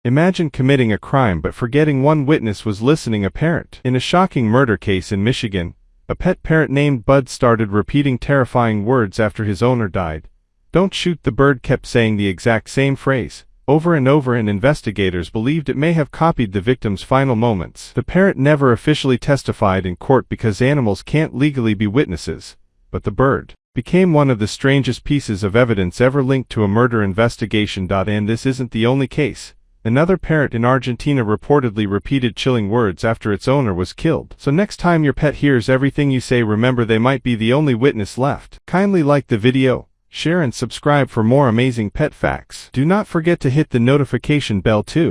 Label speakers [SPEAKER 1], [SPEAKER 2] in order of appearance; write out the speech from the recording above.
[SPEAKER 1] Imagine committing a crime but forgetting one witness was listening. A parrot. In a shocking murder case in Michigan, a pet parrot named Bud started repeating terrifying words after his owner died. "Don't shoot." The bird kept saying the exact same phrase over and over, and investigators believed it may have copied the victim's final moments. The parrot never officially testified in court because animals can't legally be witnesses, but the bird became one of the strangest pieces of evidence ever linked to a murder investigation. And this isn't the only case. Another parrot in Argentina reportedly repeated chilling words after its owner was killed. So next time your pet hears everything you say, remember they might be the only witness left. Kindly like the video, share and subscribe for more amazing pet facts. Do not forget to hit the notification bell too.